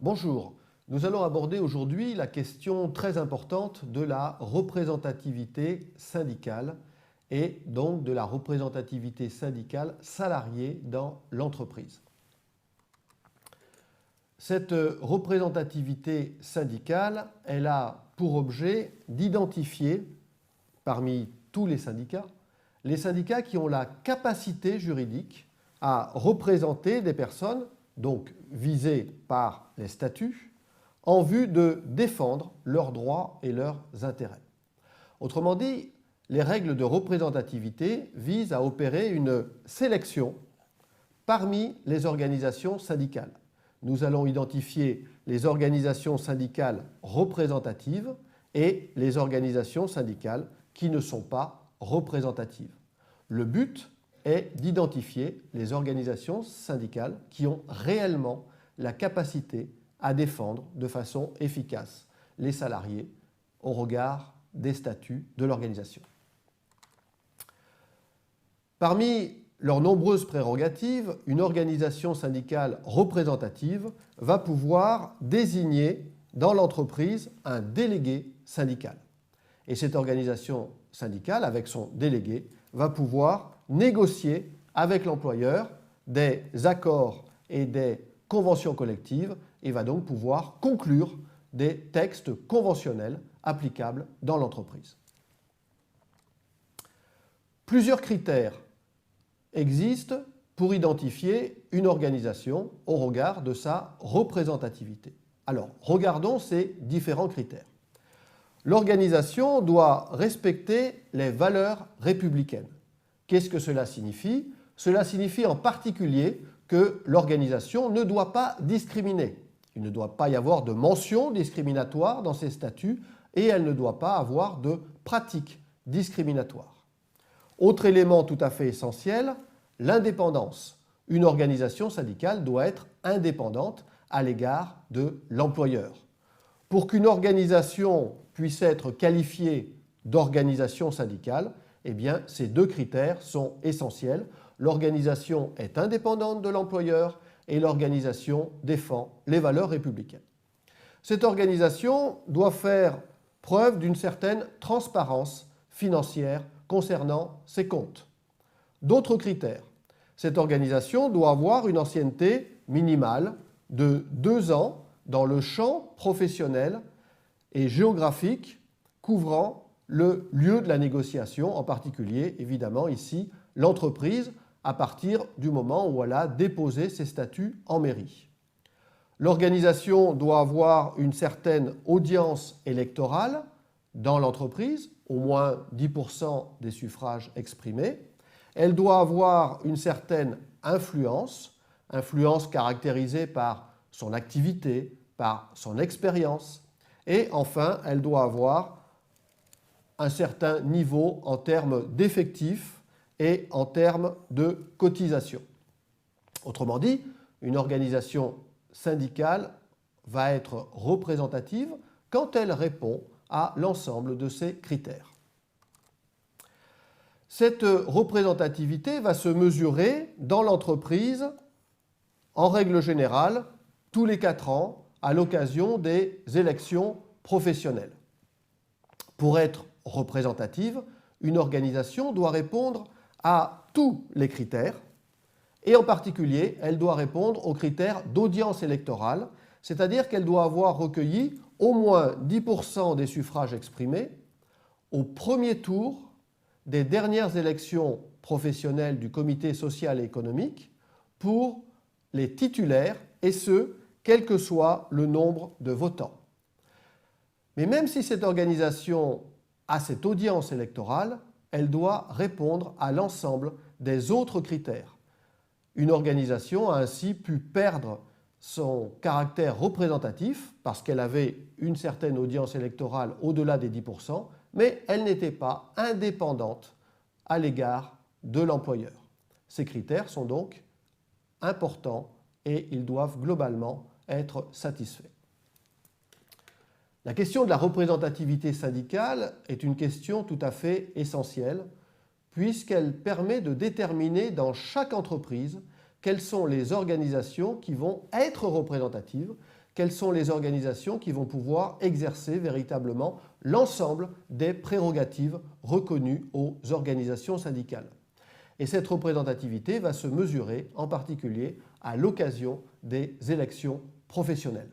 Bonjour, nous allons aborder aujourd'hui la question très importante de la représentativité syndicale et donc de la représentativité syndicale salariée dans l'entreprise. Cette représentativité syndicale, elle a pour objet d'identifier parmi tous les syndicats qui ont la capacité juridique à représenter des personnes, donc visées par les statuts, en vue de défendre leurs droits et leurs intérêts. Autrement dit, les règles de représentativité visent à opérer une sélection parmi les organisations syndicales. Nous allons identifier les organisations syndicales représentatives et les organisations syndicales qui ne sont pas représentatives. Le but est d'identifier les organisations syndicales qui ont réellement la capacité à défendre de façon efficace les salariés au regard des statuts de l'organisation. Parmi leurs nombreuses prérogatives, une organisation syndicale représentative va pouvoir désigner dans l'entreprise un délégué syndical. Et cette organisation syndicale, avec son délégué, va pouvoir négocier avec l'employeur des accords et des conventions collectives et va donc pouvoir conclure des textes conventionnels applicables dans l'entreprise. Plusieurs critères existent pour identifier une organisation au regard de sa représentativité. Alors, regardons ces différents critères. L'organisation doit respecter les valeurs républicaines. Qu'est-ce que cela signifie? Cela signifie en particulier que l'organisation ne doit pas discriminer. Il ne doit pas y avoir de mention discriminatoire dans ses statuts et elle ne doit pas avoir de pratiques discriminatoires. Autre élément tout à fait essentiel, l'indépendance. Une organisation syndicale doit être indépendante à l'égard de l'employeur. Pour qu'une organisation puisse être qualifiée d'organisation syndicale, eh bien, ces deux critères sont essentiels. L'organisation est indépendante de l'employeur et l'organisation défend les valeurs républicaines. Cette organisation doit faire preuve d'une certaine transparence financière concernant ses comptes. D'autres critères. Cette organisation doit avoir une ancienneté minimale de 2 ans dans le champ professionnel et géographique couvrant le lieu de la négociation, en particulier, évidemment, ici, l'entreprise, à partir du moment où elle a déposé ses statuts en mairie. L'organisation doit avoir une certaine audience électorale dans l'entreprise, au moins 10% des suffrages exprimés. Elle doit avoir une certaine influence caractérisée par son activité, par son expérience. Et enfin, elle doit avoir un certain niveau en termes d'effectifs et en termes de cotisation. Autrement dit, une organisation syndicale va être représentative quand elle répond à l'ensemble de ces critères. Cette représentativité va se mesurer dans l'entreprise, en règle générale, tous les 4 ans, à l'occasion des élections professionnelles. Pour être représentative, une organisation doit répondre à tous les critères et en particulier, elle doit répondre aux critères d'audience électorale, c'est-à-dire qu'elle doit avoir recueilli au moins 10% des suffrages exprimés au premier tour des dernières élections professionnelles du Comité social et économique pour les titulaires et ce, quel que soit le nombre de votants. Mais même si cette organisation a cette audience électorale, elle doit répondre à l'ensemble des autres critères. Une organisation a ainsi pu perdre son caractère représentatif parce qu'elle avait une certaine audience électorale au-delà des 10%, mais elle n'était pas indépendante à l'égard de l'employeur. Ces critères sont donc importants et ils doivent globalement être satisfaits. La question de la représentativité syndicale est une question tout à fait essentielle puisqu'elle permet de déterminer dans chaque entreprise quelles sont les organisations qui vont être représentatives, quelles sont les organisations qui vont pouvoir exercer véritablement l'ensemble des prérogatives reconnues aux organisations syndicales. Et cette représentativité va se mesurer en particulier à l'occasion des élections professionnelles.